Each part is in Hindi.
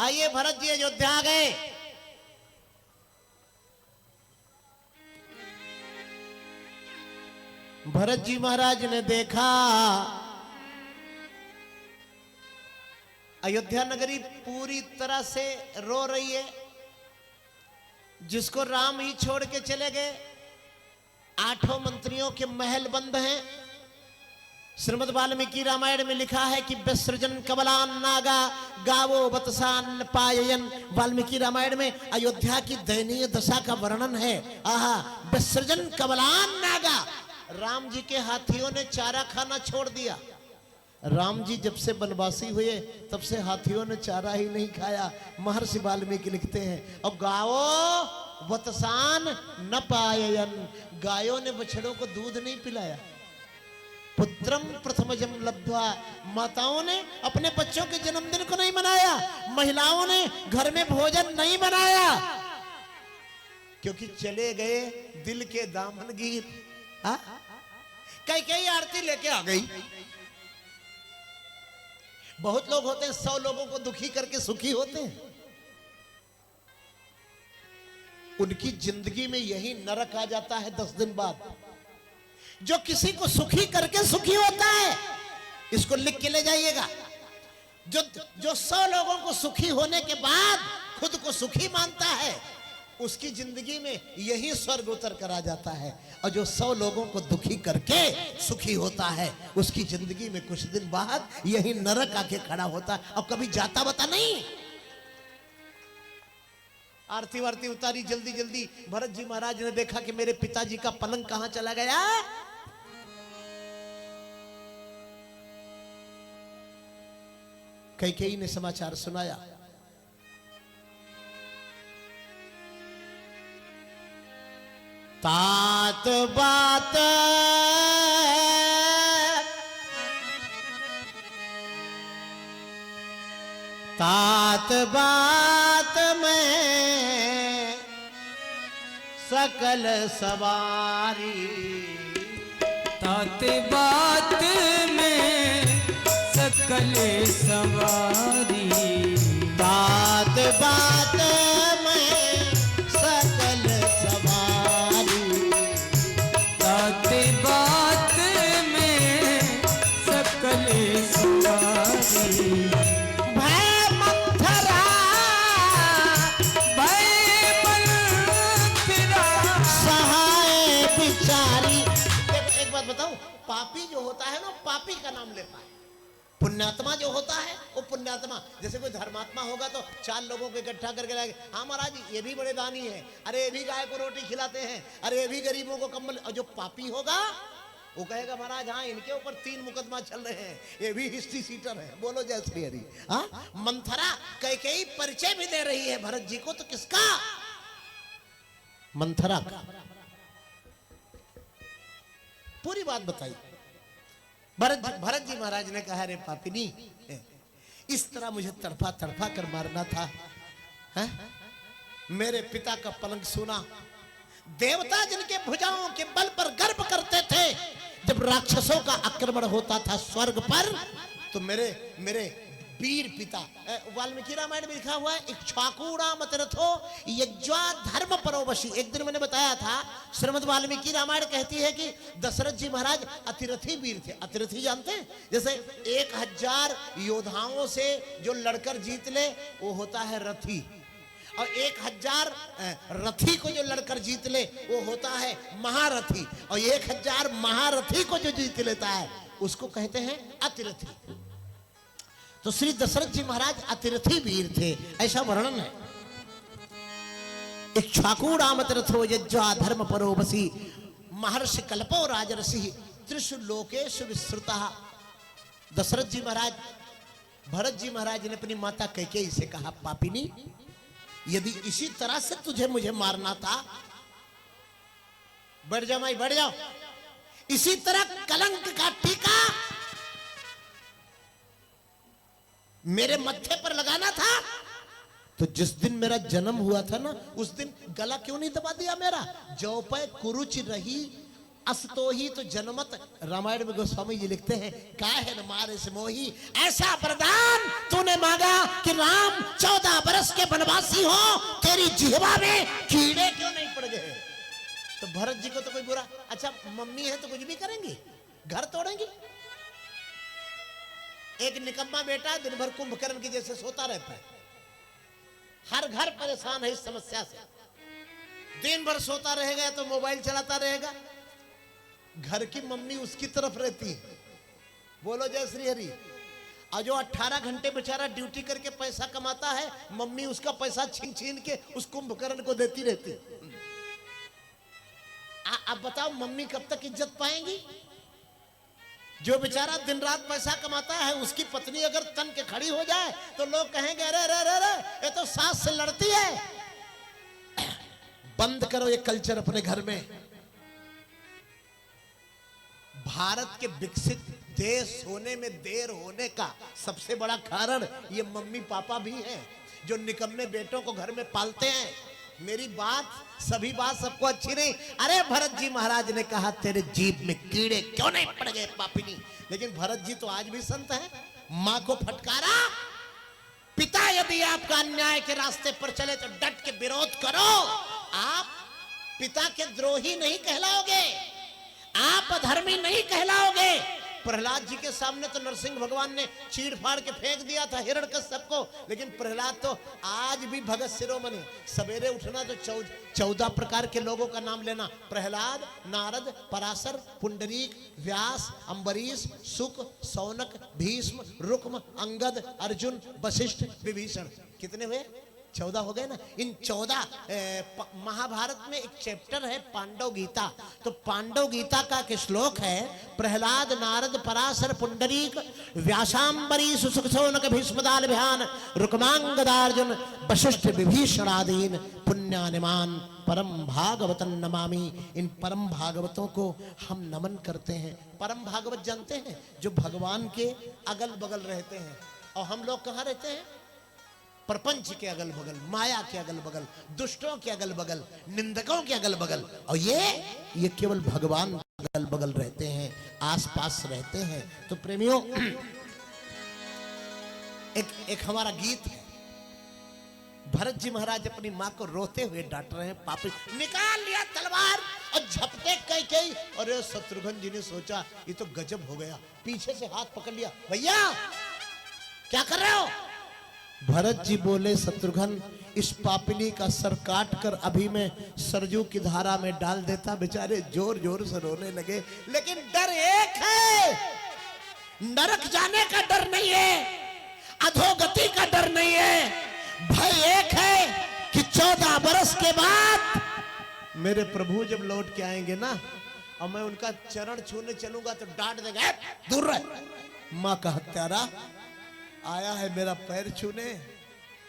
आइए भरत जी अयोध्या आ गए। भरत जी महाराज ने देखा अयोध्या नगरी पूरी तरह से रो रही है। जिसको राम ही छोड़ के चले गए, 8 मंत्रियों के महल बंद हैं। श्रीमद् वाल्मीकि रामायण में लिखा है कि विसृजन कबलान नागा गावो वतसान पाययन। वाल्मीकि रामायण में अयोध्या की दयनीय दशा का वर्णन है। आहा, विसृजन कबलान नागा, राम जी के हाथियों ने चारा खाना छोड़ दिया। राम जी जब से वनवासी हुए तब से हाथियों ने चारा ही नहीं खाया। महर्षि वाल्मीकि लिखते हैं, और गावो वतसान न पाययन, गायों ने बछड़ों को दूध नहीं पिलाया। पुत्रम प्रथमजम लब्ध्वा, माताओं ने अपने बच्चों के जन्मदिन को नहीं मनाया। महिलाओं ने घर में भोजन नहीं बनाया, क्योंकि चले गए दिल के दामनगीर। कई आरती लेके आ गई। बहुत लोग होते हैं 100 लोगों को दुखी करके सुखी होते हैं। उनकी जिंदगी में यही नरक आ जाता है 10 दिन बाद। जो किसी को सुखी करके सुखी होता है, इसको लिख के ले जाइएगा। जो 100 लोगों को सुखी होने के बाद खुद को सुखी मानता है, उसकी जिंदगी में यही स्वर्ग उतर कर आ जाता है। और जो 100 लोगों को दुखी करके सुखी होता है, उसकी जिंदगी में कुछ दिन बाद यही नरक आके खड़ा होता है, और कभी जाता बता नहीं। आरती वारती उतारी जल्दी जल्दी। भरत जी महाराज ने देखा कि मेरे पिताजी का पलंग कहां चला गया। कैकेयी ने समाचार सुनाया। तात बात तात बात में सकल सवारी, तात बात में सकल सवारी, तात बात में सकल सवारी, तात बात में सकल सवारी। पापी जो होता है ना, पापी का नाम लेता है। पुण्यात्मा जो होता है वो पुण्यात्मा। जैसे कोई धर्मात्मा होगा तो 4 लोगों को इकट्ठा करके लाएंगे, हाँ महाराज ये भी बड़े दानी हैं, अरे ये भी गाय को रोटी खिलाते हैं, अरे ये भी गरीबों को कम्बल। और जो पापी होगा वो कहेगा महाराज हाँ इनके ऊपर 3 मुकदमा चल रहे हैं, ये भी हिस्ट्री सीटर है। बोलो जय श्री हरि। हाँ, मंथरा कैकेयी परिचय भी दे रही है भरत जी को, तो किसका? मंथरा का। पूरी बात बताई। भरत जी महाराज ने कहा, रे पापिनी, इस तरह मुझे तड़फा तड़फा कर मारना था, है? मेरे पिता का पलंग सोना, देवता जिनके भुजाओं के बल पर गर्व करते थे, जब राक्षसों का आक्रमण होता था स्वर्ग पर, तो मेरे वीर पिता, वाल्मीकि रामायण में लिखा हुआ है, इक्ष्वाकुणा मतरथो यज्वा धर्म परोवशी। एक दिन मैंने बताया था, श्रीमद् वाल्मीकि रामायण कहती है कि दशरथ जी महाराज अतिरथी वीर थे। अतिरथी जानते हैं? जैसे 1000 योद्धाओं से जो लड़कर जीत ले वो होता है रथी, और 1000 रथी को जो लड़कर जीत ले वो होता है महारथी, और 1000 महारथी को जो जीत लेता है उसको कहते हैं अतिरथी। तो श्री दशरथ जी महाराज अतिरथी वीर थे, ऐसा वर्णन है। इक्ष्वाकुणामतिरथो यज्वा धर्म परोवसी, महर्षि कल्पो राजर्षि त्रिषु लोकेषु विश्रुतः। दशरथ जी महाराज, भरत जी महाराज ने अपनी माता कैकेयी से कहा, पापिनी यदि इसी तरह से तुझे मुझे मारना था, बैठ जाओ माई, बैठ जाओ, इसी तरह कलंक का टीका मेरे मत्थे पर लगाना था, तो जिस दिन मेरा जन्म हुआ था ना, उस दिन गला क्यों नहीं दबा दिया मेरा? जौ पे कुरुच रही असतो ही तो जनमत। रामायण में गोस्वामी जी लिखते हैं, काहे न मारे से मोही, ऐसा वरदान तूने मांगा कि राम 14 बरस के वनवासी हो, तेरी जिह्वा में कीड़े क्यों नहीं पड़ गए। तो भरत जी को तो कोई बुरा, अच्छा मम्मी है तो कुछ भी करेंगी, घर तोड़ेंगी। एक निकम्मा बेटा दिन भर कुंभकर्ण की जैसे सोता रहता है, हर घर परेशान है इस समस्या से। दिन भर सोता रहेगा तो मोबाइल चलाता रहेगा, घर की मम्मी उसकी तरफ रहती है, बोलो जय श्री हरि। और जो 18 घंटे बेचारा ड्यूटी करके पैसा कमाता है, मम्मी उसका पैसा छीन छीन के उस कुंभकर्ण को देती रहती। अब बताओ मम्मी कब तक इज्जत पाएंगी। जो बेचारा दिन रात पैसा कमाता है, उसकी पत्नी अगर तन के खड़ी हो जाए तो लोग कहेंगे अरे अरे अरे ये तो सास से लड़ती है। बंद करो ये कल्चर अपने घर में। भारत के विकसित देश होने में देर होने का सबसे बड़ा कारण ये मम्मी पापा भी हैं, जो निकम्मे बेटों को घर में पालते हैं। मेरी बात सभी बात सबको अच्छी नहीं। अरे भरत जी महाराज ने कहा तेरे जीभ में कीड़े क्यों नहीं पड़ गए पापिनी। लेकिन भरत जी तो आज भी संत है। मां को फटकारा, पिता यदि आपका अन्याय के रास्ते पर चले तो डट के विरोध करो। आप पिता के द्रोही नहीं कहलाओगे, आप अधर्मी नहीं कहलाओगे। प्रहलाद जी के सामने तो नरसिंह भगवान ने चीड़ फाड़ के फेंक दिया था हिरण्यकश्यप को, लेकिन प्रहलाद तो आज भी भगत शिरोमणि। सवेरे उठना तो 14 प्रकार के लोगों का नाम लेना, प्रहलाद, नारद, पराशर, पुंडरीक, व्यास, अम्बरीश, शुक, सौनक, भीष्म, रुक्म, अंगद, अर्जुन, वशिष्ठ, विभीषण। कितने हुए? 14 हो गए ना। इन 14 महाभारत में एक चैप्टर है पांडव गीता। तो पांडव गीता का एक श्लोक है, प्रहलाद, नारद, पराशर, पुंडरीक, व्यासांबरीश, शुक, सौनक, भीष्मदालभ्यान, रुक्मांगदार्जुन, वशिष्ठ, विभीषणादीन पुण्यानिमान परम भागवतन नमामि। इन परम भागवतों को हम नमन करते हैं। परम भागवत जानते हैं, जो भगवान के अगल बगल रहते हैं। और हम लोग कहाँ रहते हैं? प्रपंच के अगल बगल, माया के अगल बगल, दुष्टों के अगल बगल, निंदकों के अगल बगल। और ये केवल भगवान के अगल बगल रहते हैं, आसपास रहते हैं। तो प्रेमियों, एक हमारा गीत है। भरत जी महाराज अपनी माँ को रोते हुए डांट रहे हैं, पापी। निकाल लिया तलवार और झपटे कई। अरे शत्रुघ्न जी ने सोचा ये तो गजब हो गया, पीछे से हाथ पकड़ लिया, भैया क्या कर रहे हो? भरत जी बोले, शत्रुघ्न इस पापिनी का सर काट कर अभी मैं सरजू की धारा में डाल देता। बेचारे जोर जोर से रोने लगे। लेकिन डर एक है, नरक जाने का डर नहीं है, अधोगति का डर नहीं है। भय एक है कि 14 बरस के बाद मेरे प्रभु जब लौट के आएंगे ना, और मैं उनका चरण छूने चलूंगा तो डांट देगा, दूर रह। मां का हत्यारा आया है मेरा पैर छूने।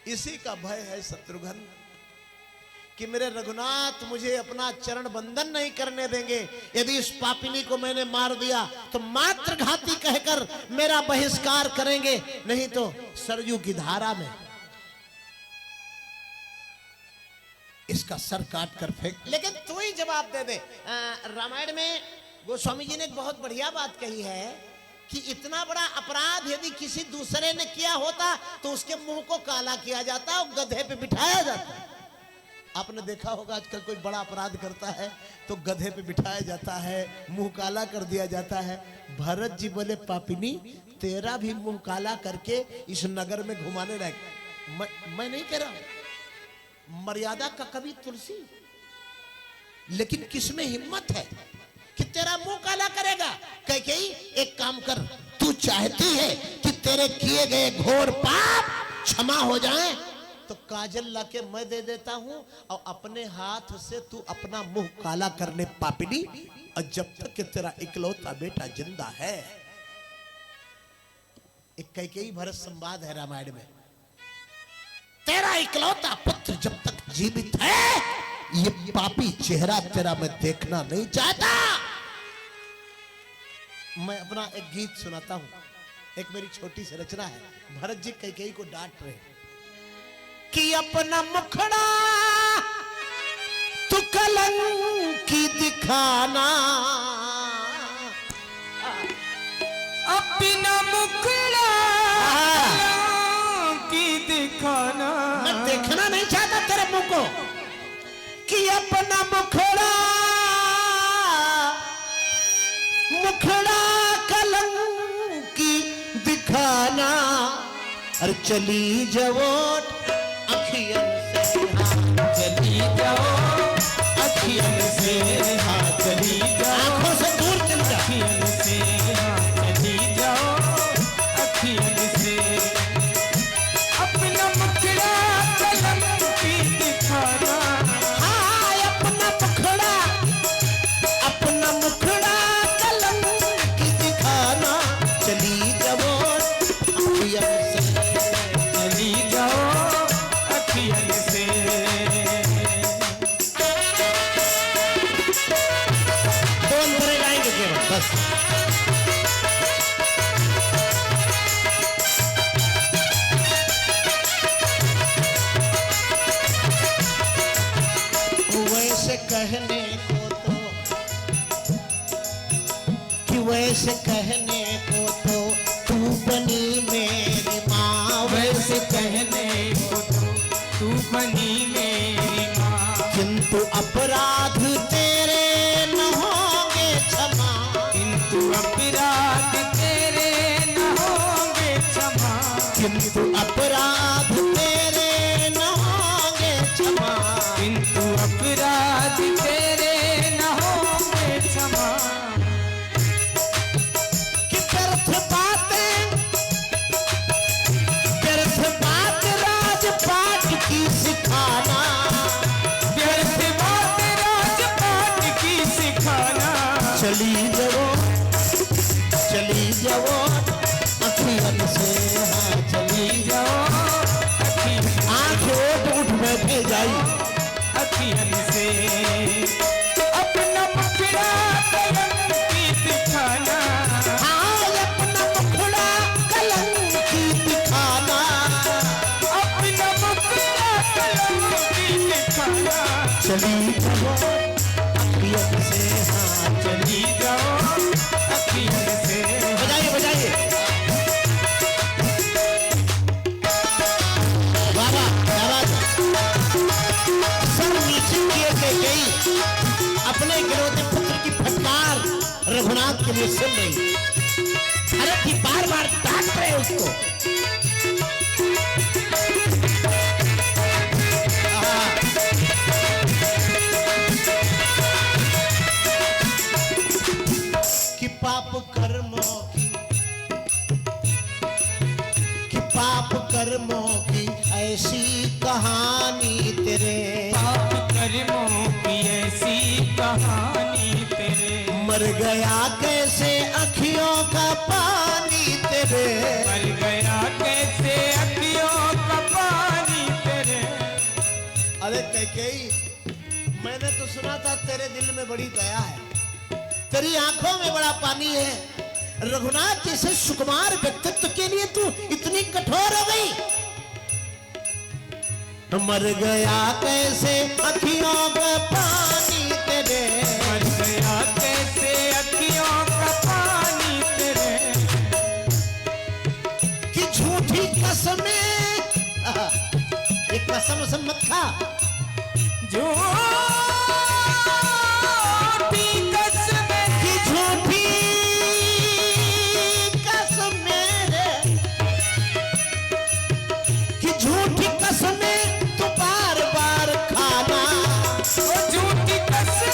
इसी का भय है शत्रुघ्न, कि मेरे रघुनाथ मुझे अपना चरण बंदन नहीं करने देंगे। यदि इस पापिनी को मैंने मार दिया तो मात्र घाती कहकर मेरा बहिष्कार करेंगे, नहीं तो सरजू की धारा में इसका सर काट कर फेंक। लेकिन तू ही जवाब दे दे। रामायण में गोस्वामी जी ने एक बहुत बढ़िया बात कही है कि इतना बड़ा अपराध यदि किसी दूसरे ने किया होता तो उसके मुंह को काला किया जाता और गधे पे बिठाया जाता। आपने देखा होगा आजकल कोई बड़ा अपराध करता है तो गधे पे बिठाया जाता है, मुंह काला कर दिया जाता है। भरत जी बोले, पापिनी तेरा भी मुंह काला करके इस नगर में घुमाने लायक। मैं नहीं कह रहा, मर्यादा का कवि तुलसी, लेकिन किसमें हिम्मत है कि तेरा मुंह काला करेगा? कैकेयी एक काम कर, तू चाहती है कि तेरे किए गए घोर पाप क्षमा हो जाएं, तो काजल लाके मैं दे देता हूं और अपने हाथ से तू अपना मुंह काला कर ले पापिनी। और जब तक कि तेरा इकलौता बेटा जिंदा है। एक कैकेयी भरत संवाद है रामायण में। तेरा इकलौता पुत्र जब तक जीवित है, ये पापी चेहरा तेरा मैं देखना नहीं चाहता। मैं अपना एक गीत सुनाता हूं, एक मेरी छोटी सी रचना है। भरत जी कैकेयी को डांट रहे कि अपना मुखड़ा तू कलंकी दिखाना, अपना मुखड़ा की दिखाना। मैं देखना नहीं चाहता तेरे मुंह को कि अपना मुखड़ा मुखड़ा कलंकी दिखाना। अरे चली जाओ अखियन से, हाँ चली जाओ अखियन से, हाँ चली जाओ आंखों से दूर चल जा। अखियन से, हाँ चली जाओ अखियन से। अपना मुखड़ा कलंकी दिखाना, हाँ अपना मुखड़ा कलंकी दिखाना। चली जाओ अखियन से, चली जाओ अखियन से। दो अंतरे गाएंगे केवल बस। वैसे कहने को तो कि वैसे कहने को तो तू बनी मेरी माँ। वैसे कहने को तो तू बनी मेरी माँ, किंतु अपराध तेरे न होंगे क्षमा। किंतु अपराध तेरे न होंगे क्षमा। किंतु अपराध तेरे न होंगे क्षमा। किंतु अपराध तेरे न होंगे क्षमा। कि व्यर्थ बात राजपाट की सिखाना। व्यर्थ बात राजपाट की सिखाना। चली जाओ अखियन से, हाँ चली जाओ अखियन, आंख ओट उठ बैठे जाई। अखियन से। अपना मुखड़ा कलंकी दिखाना, हाँ अपना मुखड़ा कलंकी दिखाना। अपना मुखड़ा कलंकी दिखाना। चली जाओ अखियन से, हाँ चली जाओ अखियन से। बजाइए बाबा आवाज सर नीचे किए के गई, अपने गिरौते पुत्र की फटकार रघुनाथ के लिए सुन रही। अरे कि बार बार डांट रहे उसको। कि पाप कर्मों की ऐसी कहानी तेरे। पाप कर्मों की ऐसी कहानी तेरे। मर गया कैसे अखियों का पानी तेरे। मर गया कैसे अखियों का पानी तेरे। अरे कैकेयी, मैंने तो सुना था तेरे दिल में बड़ी दया है, तेरी आंखों में बड़ा पानी है। रघुनाथ जैसे सुकुमार व्यक्तित्व के लिए तू इतनी कठोर हो गई। मर गया कैसे अखियों का पानी तेरे। मर गया कैसे अखियों का पानी तेरे। कि झूठी कसमें, एक कसम मत खा। जो